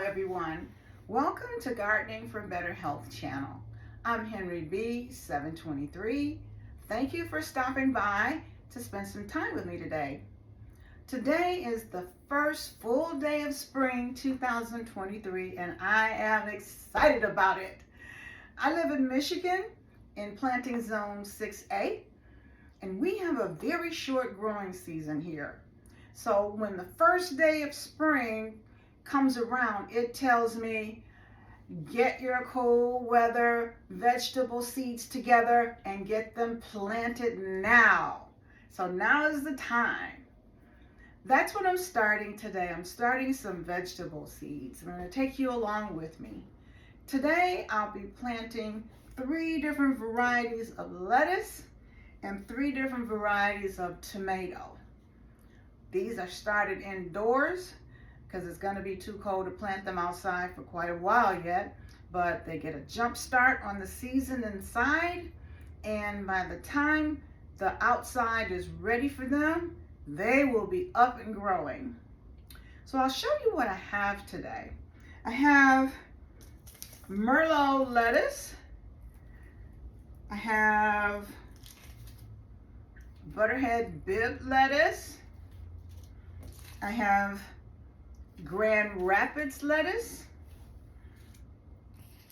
everyone. Welcome to Gardening for Better Health channel. I'm Henry B. 723. Thank you for stopping by to spend some time with me today. Today is the first full day of spring 2023 and I am excited about it. I live in Michigan in planting zone 6A and we have a very short growing season here. So when the first day of spring comes around, it tells me, get your cold weather vegetable seeds together and get them planted now. So now is the time. That's what I'm starting today. I'm starting some vegetable seeds. I'm going to take you along with me. Today I'll be planting 3 different varieties of lettuce and 3 different varieties of tomato. These are started indoors because it's going to be too cold to plant them outside for quite a while yet, but they get a jump start on the season inside, and by the time the outside is ready for them, they will be up and growing. So I'll show you what I have today. I have Merlot lettuce. I have Butterhead Bib lettuce. I have Grand Rapids lettuce.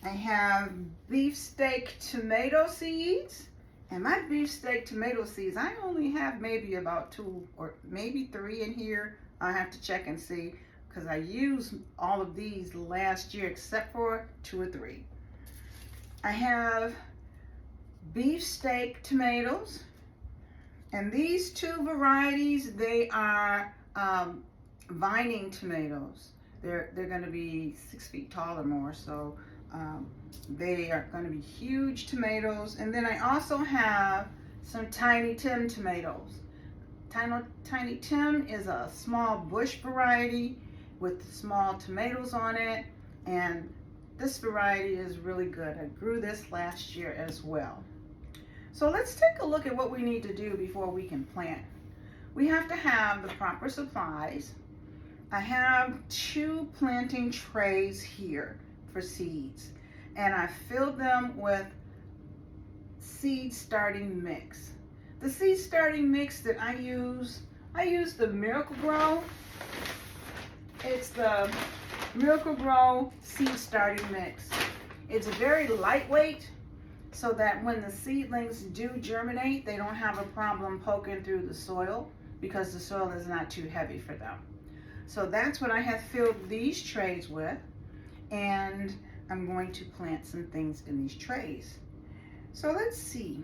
I have beefsteak tomato seeds. And my beefsteak tomato seeds, I only have maybe about 2 or maybe 3 in here. I have to check and see because I used all of these last year except for 2 or 3. I have beefsteak tomatoes. And these 2 varieties, they are vining tomatoes. They're going to be 6 feet tall or more, so they are going to be huge tomatoes. And then I also have some Tiny Tim tomatoes. Tiny Tim is a small bush variety with small tomatoes on it, and this variety is really good. I grew this last year as well. So let's take a look at what we need to do before we can plant. We have to have the proper supplies. I have 2 planting trays here for seeds, and I filled them with seed starting mix. The seed starting mix that I use the Miracle-Gro. It's the Miracle-Gro seed starting mix. It's very lightweight, so that when the seedlings do germinate, they don't have a problem poking through the soil because the soil is not too heavy for them. So that's what I have filled these trays with, and I'm going to plant some things in these trays. So let's see.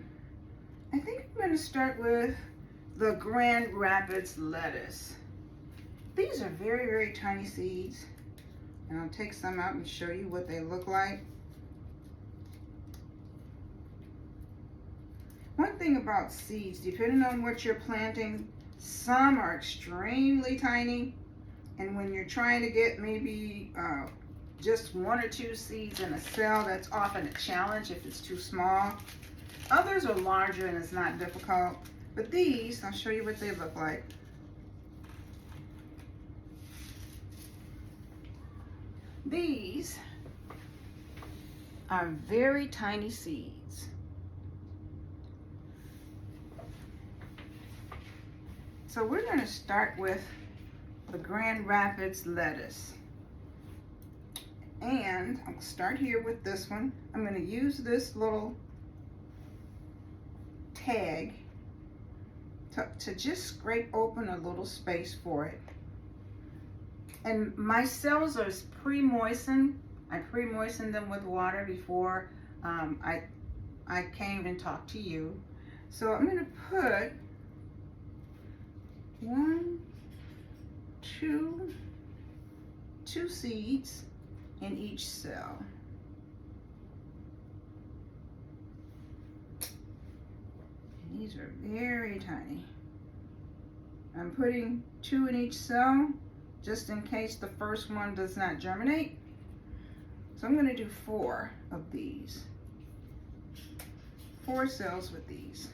I think I'm going to start with the Grand Rapids lettuce. These are very, very tiny seeds, and I'll take some out and show you what they look like. One thing about seeds, depending on what you're planting, some are extremely tiny, and when you're trying to get maybe just 1 or 2 seeds in a cell, that's often a challenge if it's too small. Others are larger and it's not difficult, but these, I'll show you what they look like. These are very tiny seeds. So we're going to start with the Grand Rapids lettuce. And I'll start here with this one. I'm going to use this little tag to just scrape open a little space for it. And my cells are pre-moistened. I pre-moistened them with water before I came and talked to you. So I'm going to put 1, 2 seeds in each cell. And these are very tiny. I'm putting 2 in each cell just in case the first one does not germinate. So I'm going to do 4 of these. 4 cells with these.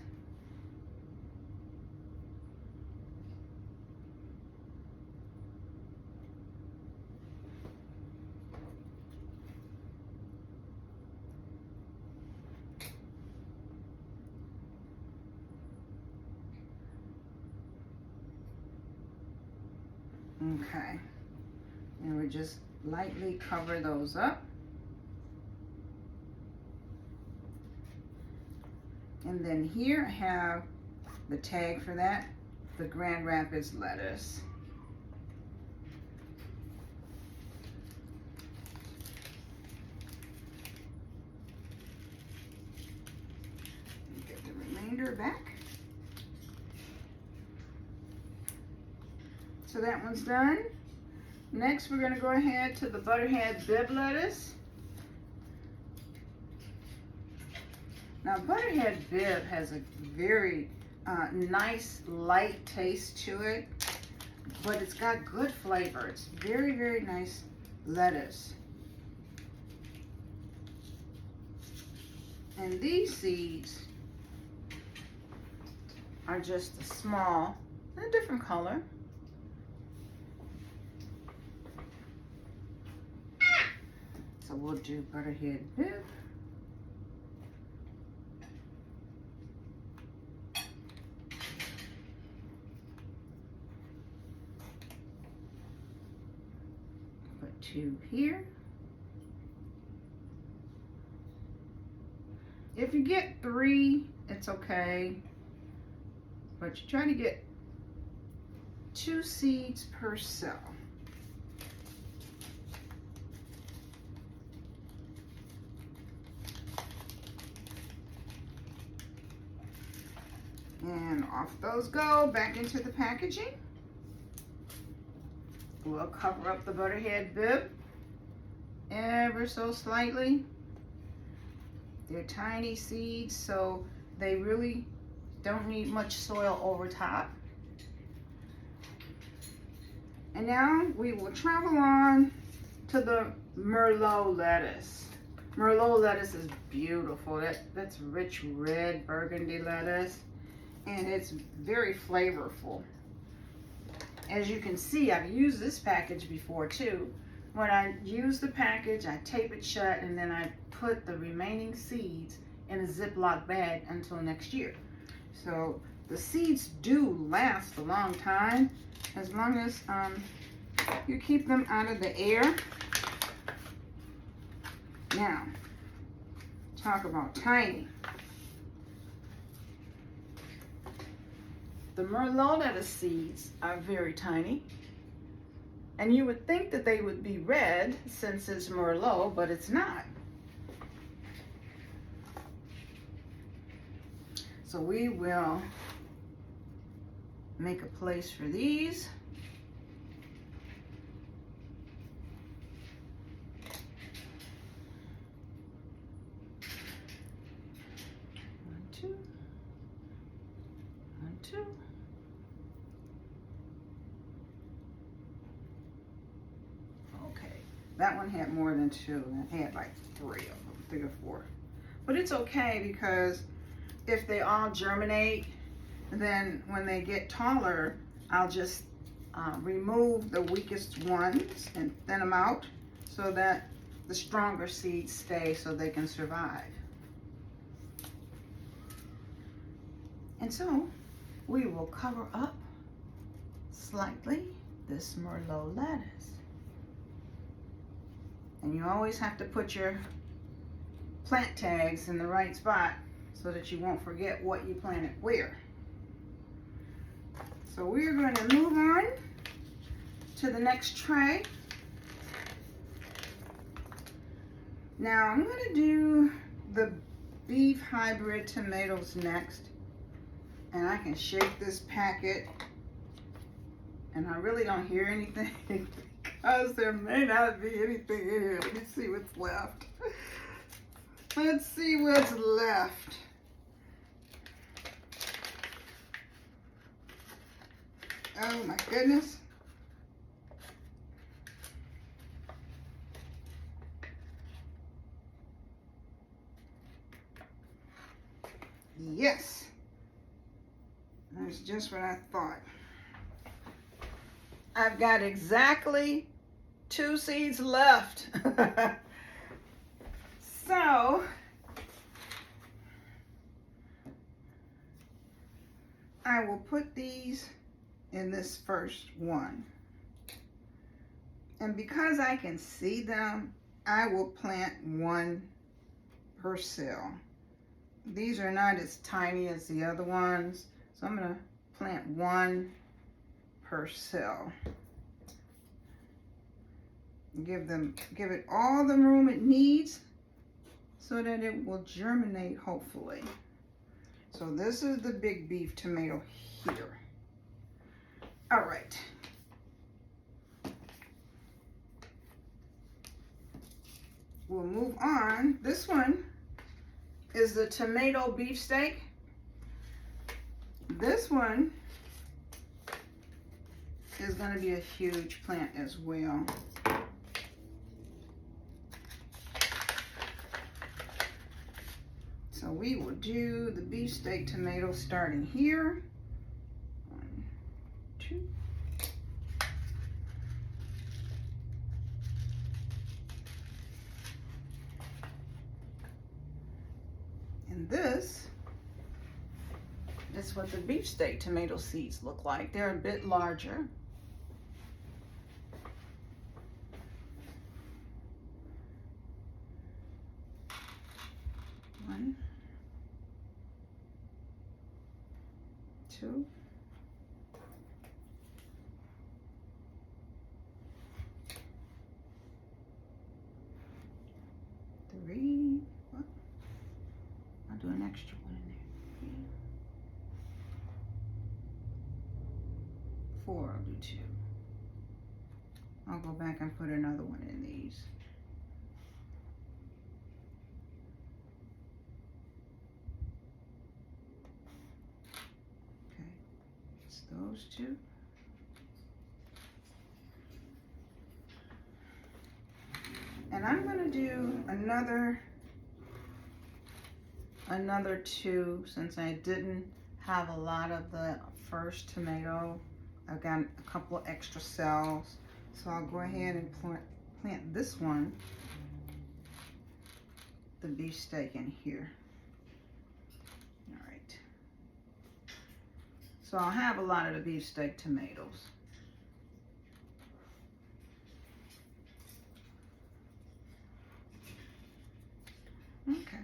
Okay. And we just lightly cover those up. And then here I have the tag for that, the Grand Rapids lettuce. Get the remainder back. So that one's done. Next, we're going to go ahead to the Butterhead Bib lettuce. Now, Butterhead Bib has a very nice, light taste to it, but it's got good flavor. It's very, very nice lettuce. And these seeds are just a small, a different color. So we'll do Butterhead Bib. Put 2 here. If you get 3, it's okay. But you try to get 2 seeds per cell. And off those go, back into the packaging. We'll cover up the Butterhead Bib ever so slightly. They're tiny seeds, so they really don't need much soil over top. And now we will travel on to the Merlot lettuce. Merlot lettuce is beautiful. That's rich red burgundy lettuce. And it's very flavorful. As you can see, I've used this package before too. When I use the package, I tape it shut and then I put the remaining seeds in a Ziploc bag until next year. So the seeds do last a long time as long as you keep them out of the air. Now, talk about tiny. The Merlot lettuce seeds are very tiny, and you would think that they would be red since it's Merlot, but it's not. So we will make a place for these. One, two. Okay, that one had more than 2. It had like 3 of them, 3 or 4. But it's okay because if they all germinate, then when they get taller, I'll just remove the weakest ones and thin them out so that the stronger seeds stay so they can survive. And so we will cover up slightly this Merlot lettuce. And you always have to put your plant tags in the right spot so that you won't forget what you planted where. So we're going to move on to the next tray. Now I'm going to do the beef hybrid tomatoes next. And I can shake this packet and I really don't hear anything because there may not be anything in here. Let me see what's left. Let's see what's left. Oh my goodness. Yes. That's just what I thought. I've got exactly 2 seeds left. So, I will put these in this first one. And because I can see them, I will plant one per cell. These are not as tiny as the other ones, so I'm gonna plant one per cell. Give it all the room it needs so that it will germinate, hopefully. So this is the big beef tomato here. All right. We'll move on. This one is the tomato beefsteak. This one is going to be a huge plant as well. So we will do the beefsteak tomato starting here. 1, 2. And this is what the beefsteak tomato seeds look like. They're a bit larger. One, 2, 3. What? I'll do an extra one in there. 4. I'll do 2. I'll go back and put another one in these. Okay, it's those 2. And I'm going to do another 2 since I didn't have a lot of the first tomato. I've got a couple of extra cells. So I'll go ahead and plant this one, the beefsteak, in here. All right. So I'll have a lot of the beefsteak tomatoes. Okay.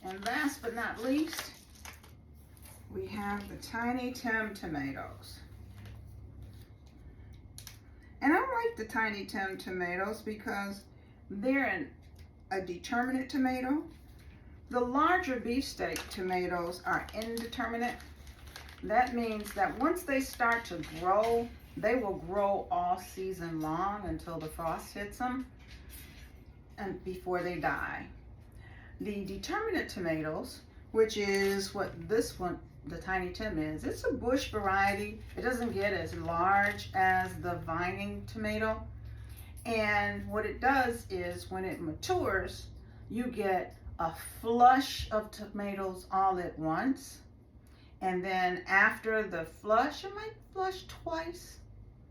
And last but not least, we have the Tiny Tim tomatoes. And I like the Tiny Tim tomatoes because they're a determinate tomato. The larger beefsteak tomatoes are indeterminate. That means that once they start to grow, they will grow all season long until the frost hits them and before they die. The determinate tomatoes, which is what this one, the Tiny Tim, is, it's a bush variety. It doesn't get as large as the vining tomato. And what it does is when it matures, you get a flush of tomatoes all at once. And then after the flush, it might flush twice,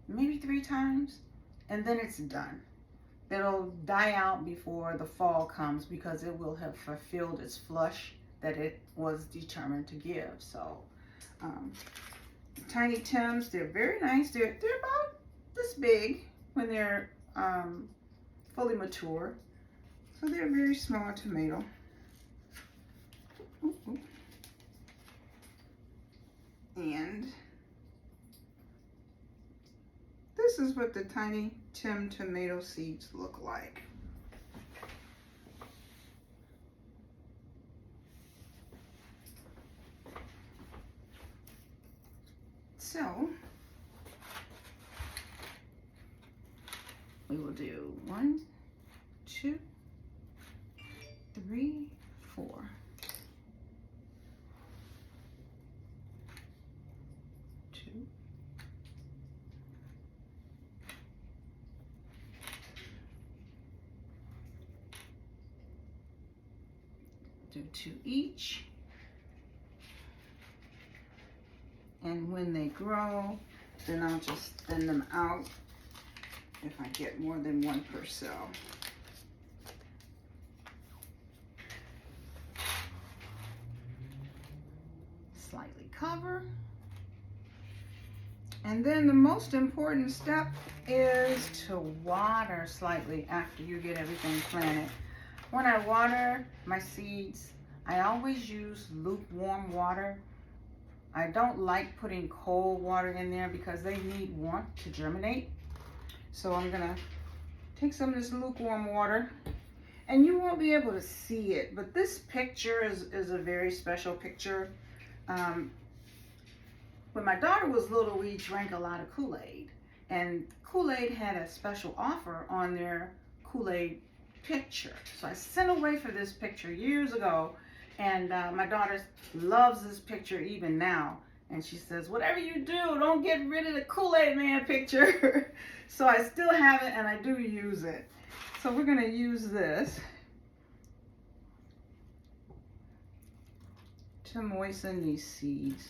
maybe 3 times, and then it's done. It'll die out before the fall comes because it will have fulfilled its flush that it was determined to give. So Tiny Tims, they're very nice. They're about this big when they're fully mature. So they're a very small tomato. Ooh, ooh. And this is what the Tiny Tim tomato seeds look like. So we will do 1, 2, 3, 4. 2. Do 2 each. And when they grow, then I'll just thin them out if I get more than 1 per cell. slightly cover. And then the most important step is to water slightly after you get everything planted. When I water my seeds, I always use lukewarm water. I don't like putting cold water in there because they need warmth to germinate. So I'm gonna take some of this lukewarm water, and you won't be able to see it, but this picture is a very special picture. When my daughter was little, we drank a lot of Kool-Aid, and Kool-Aid had a special offer on their Kool-Aid picture. So I sent away for this picture years ago, and my daughter loves this picture even now. And she says, whatever you do, don't get rid of the Kool-Aid Man picture. So I still have it, and I do use it. So we're gonna use this to moisten these seeds.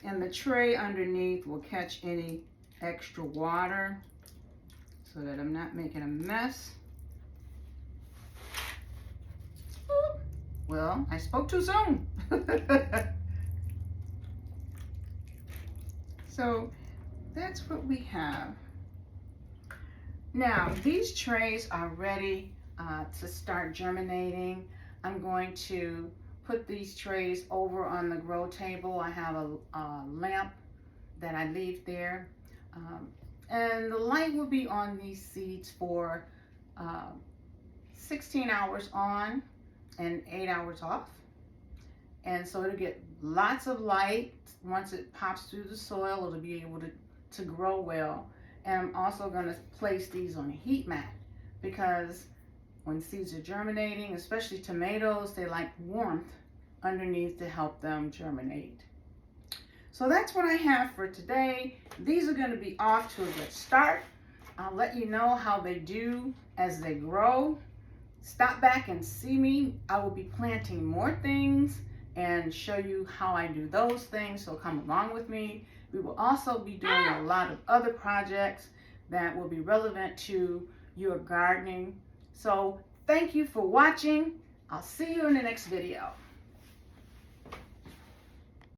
And the tray underneath will catch any extra water so that I'm not making a mess. Ooh. Well, I spoke too soon. So that's what we have. Now, these trays are ready to start germinating. I'm going to put these trays over on the grow table. I have a lamp that I leave there. And the light will be on these seeds for 16 hours on and 8 hours off. And so it'll get lots of light. Once it pops through the soil, it'll be able to grow well. And I'm also going to place these on a heat mat because when seeds are germinating, especially tomatoes, they like warmth underneath to help them germinate. So that's what I have for today. These are going to be off to a good start. I'll let you know how they do as they grow. Stop back and see me. I will be planting more things and show you how I do those things, so come along with me. We will also be doing a lot of other projects that will be relevant to your gardening. So thank you for watching. I'll see you in the next video.